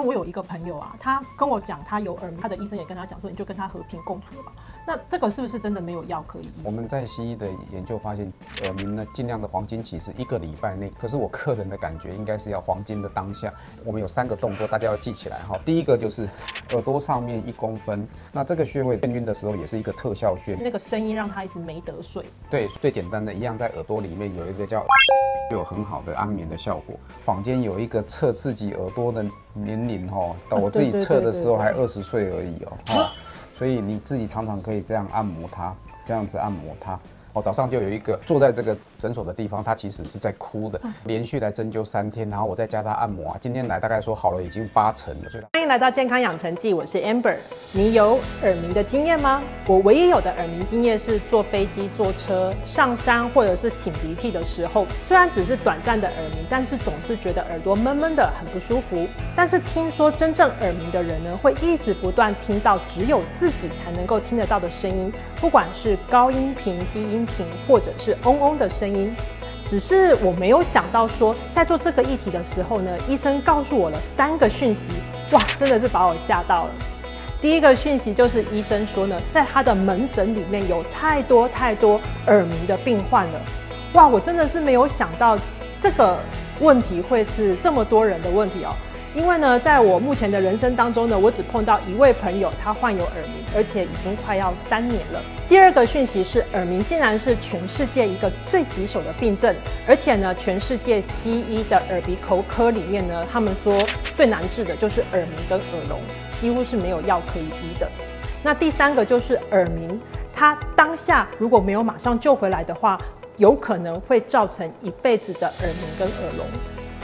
那我有一个朋友啊，他跟我讲他有耳鸣，他的医生也跟他讲说，你就跟他和平共处吧。那这个是不是真的没有药可以医？我们在西医的研究发现，耳鸣呢尽量的黄金期是1个礼拜内。可是我个人的感觉应该是要黄金的当下。我们有3个动作，大家要记起来哈。第一个就是耳朵上面1公分，那这个穴位眩晕的时候也是一个特效穴，那个声音让他一直没得睡。对，最简单的一样，在耳朵里面有一个叫，就有很好的安眠的效果。坊间有一个测自己耳朵的年龄哈，我自己测的时候还20岁而已哦。所以你自己常常可以这样按摩它，这样子按摩它。早上就有一个坐在这个诊所的地方，他其实是在哭的，连续来针灸3天，然后我再加他按摩啊，今天来大概说好了已经80%了。所以欢迎来到健康养成记，我是 Amber。你有耳鸣的经验吗？我唯一有的耳鸣经验是坐飞机、坐车、上山或者是擤鼻涕的时候，虽然只是短暂的耳鸣，但是总是觉得耳朵闷闷的，很不舒服。但是听说真正耳鸣的人呢，会一直不断听到只有自己才能够听得到的声音，不管是高音频、低音频，或者是嗡嗡的声音。只是我没有想到说，在做这个议题的时候呢，医生告诉我了3个讯息，哇，真的是把我吓到了。第一个讯息就是医生说呢，在他的门诊里面有太多耳鸣的病患了。哇，我真的是没有想到这个问题会是这么多人的问题哦。因为呢，在我目前的人生当中呢，我只碰到1位朋友，他患有耳鸣，而且已经快要3年了。第二个讯息是，耳鸣竟然是全世界一个最棘手的病症，而且呢，全世界西医的耳鼻喉科里面呢，他们说最难治的就是耳鸣跟耳聋，几乎是没有药可以医的。那第3个就是耳鸣，它当下如果没有马上救回来的话，有可能会造成一辈子的耳鸣跟耳聋。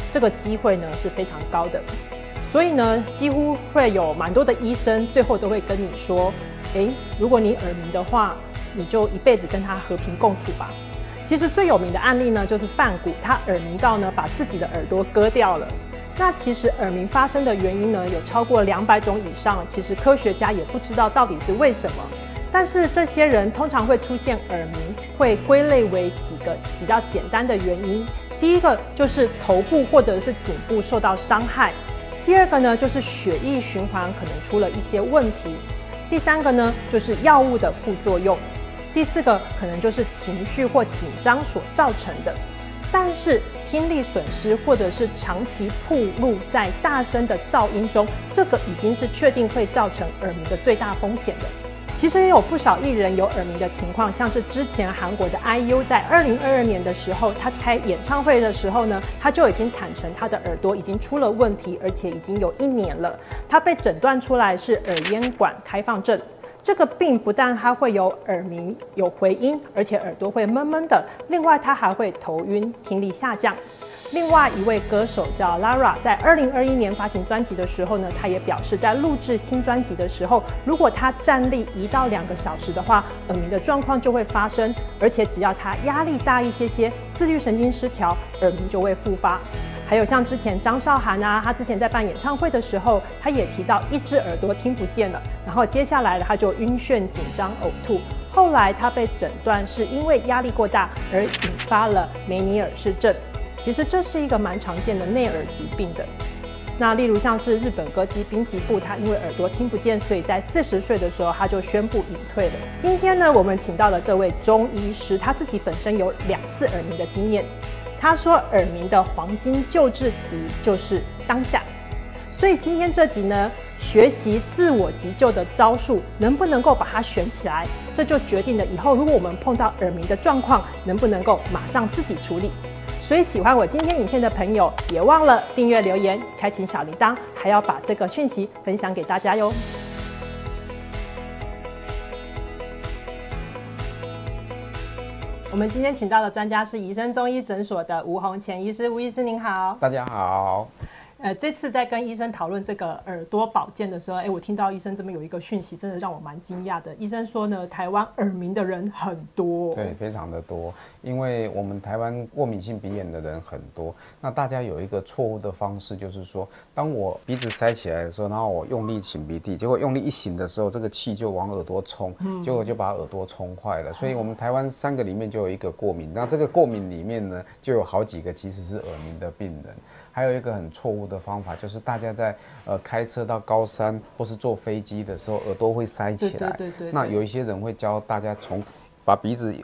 这个机会呢是非常高的，所以呢，几乎会有蛮多的医生最后都会跟你说，如果你耳鸣的话，你就一辈子跟他和平共处吧。其实最有名的案例呢，就是梵谷，他耳鸣到呢把自己的耳朵割掉了。那其实耳鸣发生的原因呢，有超过200种以上，其实科学家也不知道到底是为什么。但是这些人通常会出现耳鸣，会归类为几个比较简单的原因。第一个就是头部或者是颈部受到伤害，第二个呢就是血液循环可能出了一些问题，第3个呢就是药物的副作用，第4个可能就是情绪或紧张所造成的。但是听力损失或者是长期暴露在大声的噪音中，这个已经是确定会造成耳鸣的最大风险的。其实也有不少艺人有耳鸣的情况，像是之前韩国的 IU 在2022年的时候，他开演唱会的时候呢，他就已经坦诚他的耳朵已经出了问题，而且已经有1年了。他被诊断出来是耳咽管开放症。这个病不但它会有耳鸣、有回音，而且耳朵会闷闷的，另外它还会头晕、听力下降。另外一位歌手叫 Lara， 在2021年发行专辑的时候呢，他也表示在录制新专辑的时候，如果他站立1到2个小时的话，耳鸣的状况就会发生，而且只要他压力大一些，自律神经失调，耳鸣就会复发。还有像之前张韶涵啊，他之前在办演唱会的时候，他也提到1只耳朵听不见了，然后接下来他就晕眩、紧张、呕吐。后来他被诊断是因为压力过大而引发了梅尼尔氏症。其实这是一个蛮常见的内耳疾病的。那例如像是日本歌姬滨崎步，他因为耳朵听不见，所以在40岁的时候他就宣布隐退了。今天呢，我们请到了这位中医师，他自己本身有2次耳鸣的经验。他说耳鸣的黄金救治期就是当下。所以今天这集呢，学习自我急救的招数，能不能够把它选起来，这就决定了以后如果我们碰到耳鸣的状况，能不能够马上自己处理。所以喜欢我今天影片的朋友，别忘了订阅、留言、开启小铃铛，还要把这个讯息分享给大家哟。我们今天请到的专家是宜生中医诊所的吴宏乾医师，吴医师您好。大家好。这次在跟医生讨论这个耳朵保健的时候，我听到医生这边有一个讯息，真的让我蛮惊讶的。医生说呢，台湾耳鸣的人很多，对，非常的多，因为我们台湾过敏性鼻炎的人很多。那大家有一个错误的方式，就是说，当我鼻子塞起来的时候，然后我用力擤鼻涕，结果用力一擤的时候，这个气就往耳朵冲，结果就把耳朵冲坏了。所以我们台湾3个里面就有1个过敏，那这个过敏里面呢，就有好几个其实是耳鸣的病人。还有一个很错误的方法，就是大家在开车到高山或是坐飞机的时候，耳朵会塞起来。对。那有一些人会教大家把鼻子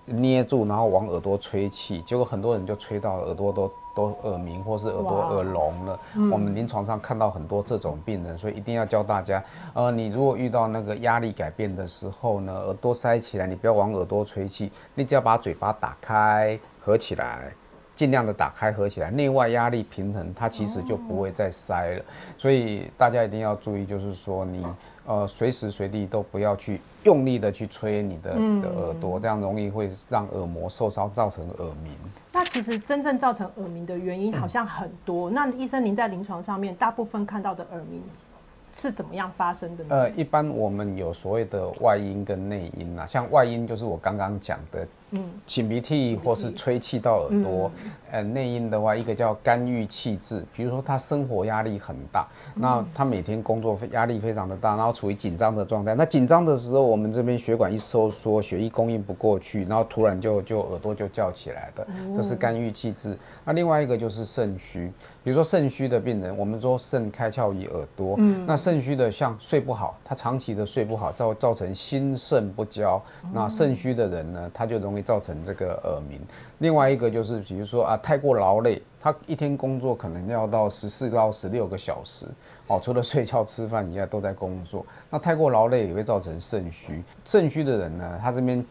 捏住，然后往耳朵吹气，结果很多人就吹到耳朵都耳鸣或是耳朵耳聋了。我们临床上看到很多这种病人，所以一定要教大家，你如果遇到那个压力改变的时候呢，耳朵塞起来，你不要往耳朵吹气，你只要把嘴巴打开合起来。尽量的打开合起来，内外压力平衡，它其实就不会再塞了。所以大家一定要注意，就是说你随时随地都不要去用力的去吹你的耳朵，这样容易会让耳膜受伤，造成耳鸣。那其实真正造成耳鸣的原因好像很多。那医生您在临床上面大部分看到的耳鸣是怎么样发生的呢？一般我们有所谓的外因跟内因啊，像外因就是我刚刚讲的。擤鼻涕或是吹气到耳朵，内因的话，一个叫肝郁气滞，比如说他生活压力很大，那他每天工作压力非常的大，然后处于紧张的状态，那紧张的时候，我们这边血管一收缩，血液供应不过去，然后突然就耳朵就叫起来的，这是肝郁气滞。那另外一个就是肾虚，比如说肾虚的病人，我们说肾开窍于耳朵，那肾虚的像睡不好，他长期的睡不好，造成心肾不交，那肾虚的人呢，他就容易造成这个耳鸣。另外一个就是比如说太过劳累，他一天工作可能要到14到16个小时，除了睡觉吃饭以外都在工作，那太过劳累也会造成肾虚。肾虚的人呢，他这边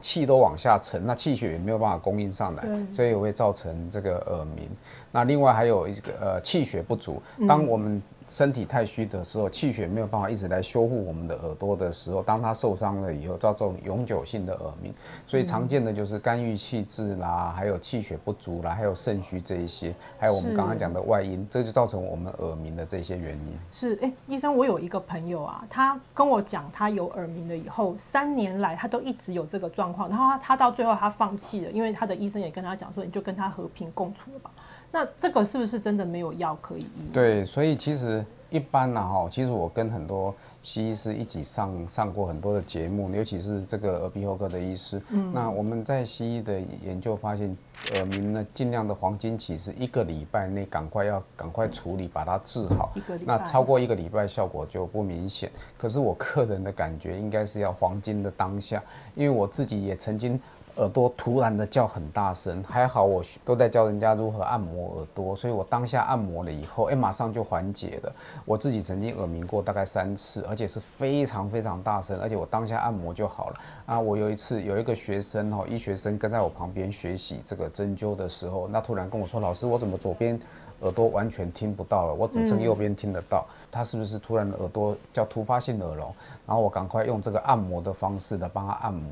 气都往下沉，那气血也没有办法供应上来，所以也会造成这个耳鸣。那另外还有一个气血不足，当我们身体太虚的时候，气血没有办法一直来修护我们的耳朵的时候，当它受伤了以后，造成永久性的耳鸣。所以常见的就是肝郁气滞啦，还有气血不足啦，还有肾虚这一些，还有我们刚刚讲的外因，这就造成我们耳鸣的这些原因。是，医生，我有一个朋友啊，他跟我讲，他有耳鸣了以后，3年来他都一直有这个状况，然后他到最后他放弃了，因为他的医生也跟他讲说，你就跟他和平共处了吧。那这个是不是真的没有药可以医？对，所以其实一般其实我跟很多西医师一起上过很多的节目，尤其是这个耳鼻喉科的医师。那我们在西医的研究发现，耳鸣呢，尽量的黄金期是1个礼拜内赶快处理，把它治好。那超过1个礼拜效果就不明显。可是我个人的感觉应该是要黄金的当下，因为我自己也曾经。耳朵突然的叫很大声，还好我都在教人家如何按摩耳朵，所以我当下按摩了以后，马上就缓解了。我自己曾经耳鸣过大概3次，而且是非常非常大声，而且我当下按摩就好了。啊，我有一次有一个学生医学生跟在我旁边学习这个针灸的时候，那突然跟我说：“老师，我怎么左边耳朵完全听不到了，我只剩右边听得到。他是不是突然耳朵叫突发性耳聋？然后我赶快用这个按摩的方式来帮他按摩，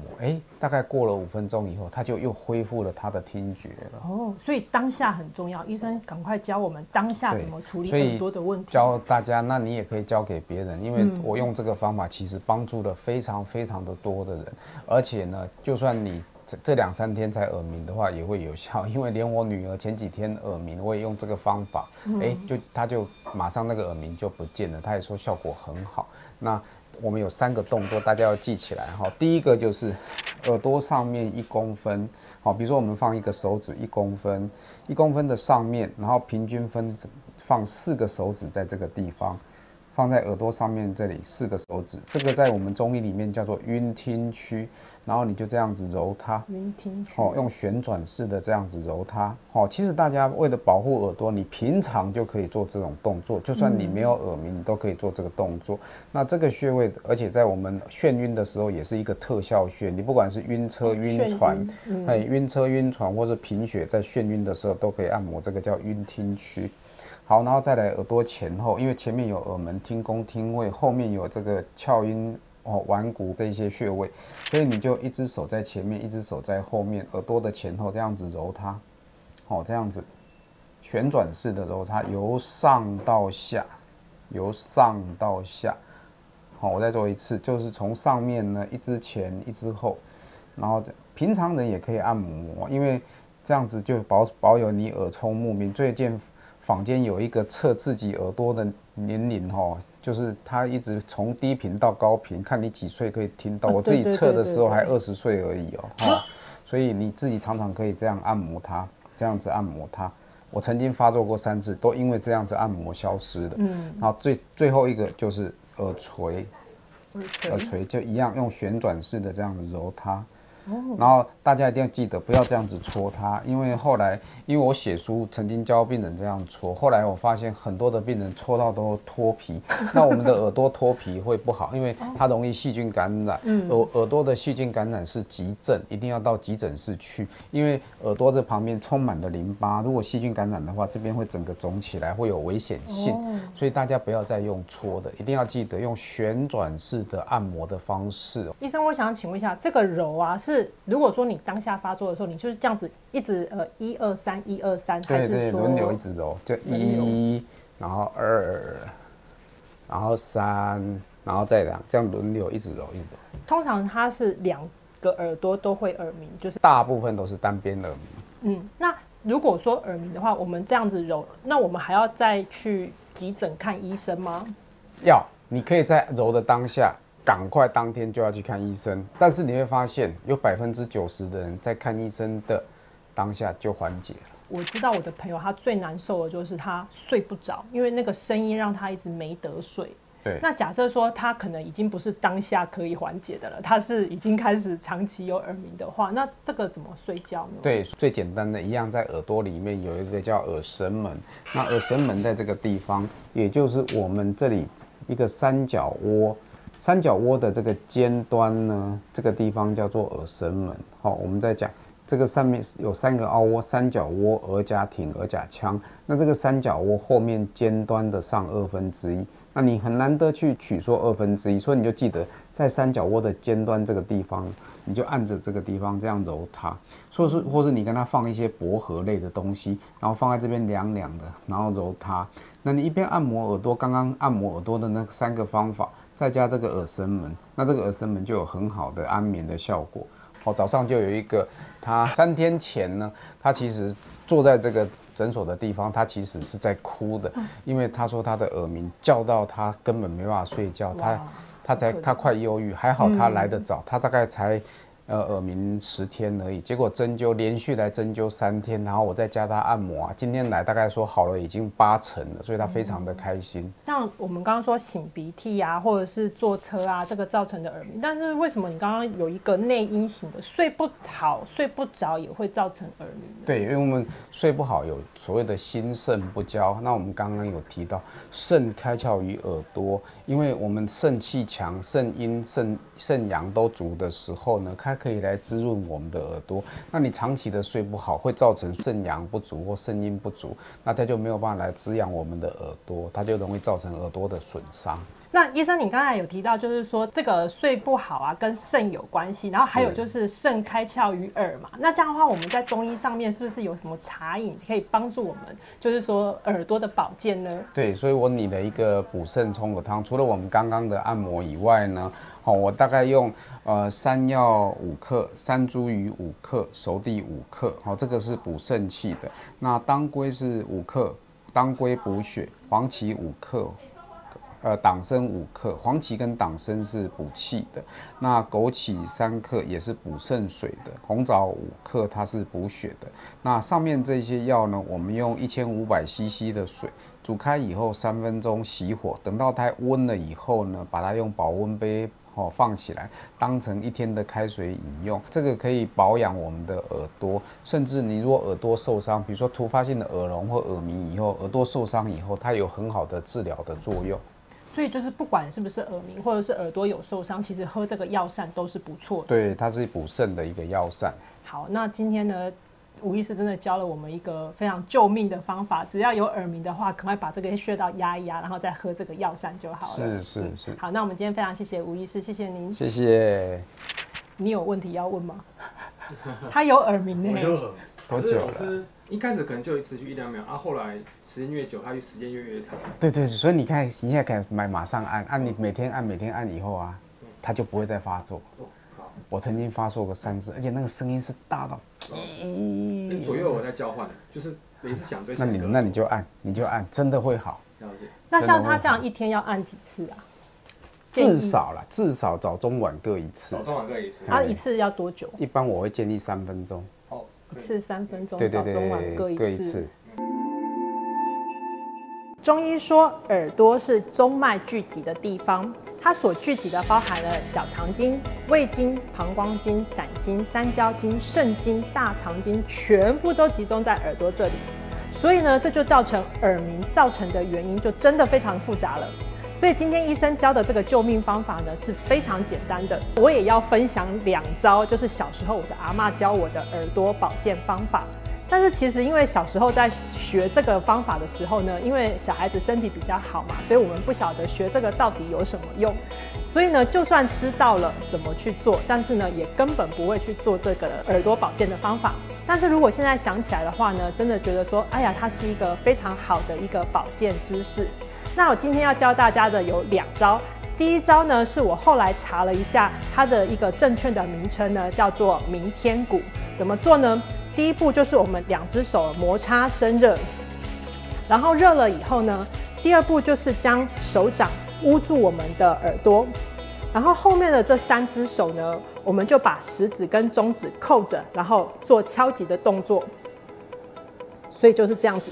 大概过了5分钟以后，他就又恢复了他的听觉了。所以当下很重要，医生赶快教我们当下怎么处理耳朵的问题。教大家，那你也可以教给别人，因为我用这个方法其实帮助了非常非常的多的人，而且呢，就算你这2、3天才耳鸣的话也会有效，因为连我女儿前几天耳鸣，我也用这个方法，她就马上那个耳鸣就不见了，她也说效果很好。那我们有3个动作，大家要记起来哈。第一个就是耳朵上面1公分，比如说我们放一个手指1公分，1公分的上面，然后平均放4个手指在这个地方，放在耳朵上面这里4个手指，这个在我们中医里面叫做晕听区。然后你就这样子揉它，用旋转式的这样子揉它。其实大家为了保护耳朵，你平常就可以做这种动作，就算你没有耳鸣，你都可以做这个动作。那这个穴位，而且在我们眩晕的时候，也是一个特效穴。你不管是晕车、晕船，晕车、晕船，或是贫血，在眩晕的时候都可以按摩，这个叫晕听区。好，然后再来耳朵前后，因为前面有耳门、听宫、听位，后面有这个窍阴。腕骨这些穴位，所以你就一只手在前面，一只手在后面，耳朵的前后这样子揉它，这样子旋转式的揉它，由上到下，由上到下。我再做一次，就是从上面呢，一只前，一只后，然后平常人也可以按摩，因为这样子就保有你耳聪目明。最近坊间有一个测自己耳朵的年龄就是他一直从低频到高频，看你几岁可以听到。我自己测的时候还20岁而已所以你自己常常可以这样按摩它，这样子按摩它。我曾经发作过3次，都因为这样子按摩消失的。然后最后一个就是耳垂，耳垂就一样用旋转式的这样子揉它。然后大家一定要记得不要这样子搓它，因为后来因为我写书曾经教病人这样搓，后来我发现很多的病人搓到都脱皮，那我们的耳朵脱皮会不好，因为它容易细菌感染。耳朵的细菌感染是急症，一定要到急诊室去，因为耳朵这旁边充满了淋巴，如果细菌感染的话，这边会整个肿起来，会有危险性。所以大家不要再用搓的，一定要记得用旋转式的按摩的方式。医生，我想请问一下，这个揉啊是如果说你当下发作的时候，你就是这样子一直1、2、3、1、2、3，还是说轮流一直揉，就1，然后2，然后3，然后再2，这样轮流一直揉一直揉。通常它是2个耳朵都会耳鸣，就是大部分都是单边耳鸣。那如果说耳鸣的话，我们这样子揉，那我们还要再去急诊看医生吗？要，你可以在揉的当下。赶快当天就要去看医生，但是你会发现有90%的人在看医生的当下就缓解了。我知道我的朋友他最难受的就是他睡不着，因为那个声音让他一直没得睡。对，那假设说他可能已经不是当下可以缓解的了，他是已经开始长期有耳鸣的话，那这个怎么睡觉呢？对，最简单的一样，在耳朵里面有一个叫耳神门，那耳神门在这个地方，也就是我们这里一个三角窝。三角窝的这个尖端呢，这个地方叫做耳神门。好，我们再讲这个上面有3个凹窝，三角窝、耳甲挺、耳甲腔。那这个三角窝后面尖端的上1/2，那你很难得去取说1/2，所以你就记得在三角窝的尖端这个地方，你就按着这个地方这样揉它，或是你跟它放一些薄荷类的东西，然后放在这边凉凉的，然后揉它。那你一边按摩耳朵，刚刚按摩耳朵的那3个方法。再加这个耳神门，那这个耳神门就有很好的安眠的效果。早上就有一个，他3天前呢，他其实坐在这个诊所的地方，他其实是在哭的，因为他说他的耳鸣叫到他根本没办法睡觉，他快忧郁，还好他来得早，他大概才耳鸣10天而已，结果连续来针灸3天，然后我再加他按摩啊，今天来大概说好了已经80%了，所以他非常的开心。像我们刚刚说擤鼻涕啊，或者是坐车啊，这个造成的耳鸣，但是为什么你刚刚有一个内因型的睡不好、睡不着也会造成耳鸣呢？对，因为我们睡不好有所谓的心肾不交，那我们刚刚有提到肾开窍于耳朵，因为我们肾气强、肾阴、肾阳都足的时候呢，它可以来滋润我们的耳朵。那你长期的睡不好，会造成肾阳不足或肾阴不足，那它就没有办法来滋养我们的耳朵，它就容易造成耳朵的损伤。那医生，你刚才有提到，就是说这个睡不好啊，跟肾有关系，然后还有就是肾开窍于耳嘛。那这样的话，我们在中医上面是不是有什么茶饮可以帮助我们，就是说耳朵的保健呢？对，所以我拟了一个补肾冲耳汤，除了我们刚刚的按摩以外呢，我大概用山药5克、山茱萸5克、熟地5克，这个是补肾气的。那当归是5克，当归补血，黄芪5克。党参5克，黄芪跟党参是补气的。那枸杞3克也是补肾水的，红枣5克它是补血的。那上面这些药呢，我们用1500cc 的水煮开以后3分钟熄火，等到它温了以后呢，把它用保温杯放起来，当成1天的开水饮用。这个可以保养我们的耳朵，甚至你如果耳朵受伤，比如说突发性的耳聋或耳鸣以后，耳朵受伤以后，它有很好的治疗的作用。所以就是不管是不是耳鸣或者是耳朵有受伤，其实喝这个药膳都是不错的。对，它是补肾的一个药膳。好，那今天呢，吴医师真的教了我们一个非常救命的方法，只要有耳鸣的话，赶快把这个穴道压一压，然后再喝这个药膳就好了。是。好，那我们今天非常谢谢吴医师，谢谢您。谢谢。你有问题要问吗？他有耳鸣呢。我有耳鸣。多久了？一开始可能就持续1、2秒，后来时间越久，它时间越长。对，所以你看，你现在可以马上按你每天按以后啊，它就不会再发作。我曾经发作过3次，而且那个声音是大到，左右我在交换，就是每次想追。那你就按，真的会好。了解。那像他这样1天要按几次啊？至少早中晚各1次。早中晚各1次。他1次要多久？一般我会建议3分钟。1次3分钟，对，早中晚各1次。中医说，耳朵是中脉聚集的地方，它所聚集的包含了小肠经、胃经、膀胱经、胆经、三焦经、肾经、大肠经，全部都集中在耳朵这里。所以呢，这就造成耳鸣造成的原因就真的非常复杂了。所以今天医生教的这个救命方法呢是非常简单的。我也要分享2招，就是小时候我的阿嬷教我的耳朵保健方法。但是其实因为小时候在学这个方法的时候呢，因为小孩子身体比较好嘛，所以我们不晓得学这个到底有什么用。所以呢，就算知道了怎么去做，但是呢，也根本不会去做这个耳朵保健的方法。但是如果现在想起来的话呢，真的觉得说，哎呀，它是一个非常好的一个保健知识。那我今天要教大家的有2招。第一招呢，是我后来查了一下，它的一个正确的名称呢，叫做鸣天鼓。怎么做呢？第一步就是我们2只手摩擦生热，然后热了以后呢，第2步就是将手掌捂住我们的耳朵，然后后面的这3只手呢，我们就把食指跟中指扣着，然后做敲击的动作。所以就是这样子。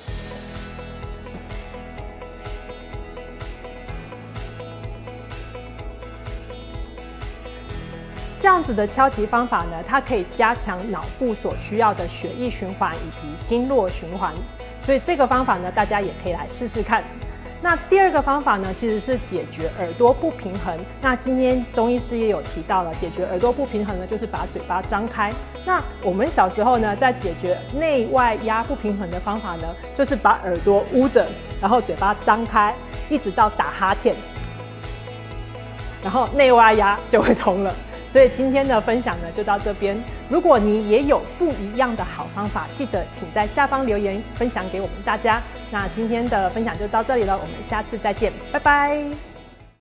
这样子的敲击方法呢，它可以加强脑部所需要的血液循环以及经络循环，所以这个方法呢，大家也可以来试试看。那第2个方法呢，其实是解决耳朵不平衡。那今天中医师也有提到了，解决耳朵不平衡呢，就是把嘴巴张开。那我们小时候呢，在解决内外压不平衡的方法呢，就是把耳朵捂着，然后嘴巴张开，一直到打哈欠，然后内外压就会通了。所以今天的分享呢就到这边。如果你也有不一样的好方法，记得请在下方留言分享给我们大家。那今天的分享就到这里了，我们下次再见，拜拜。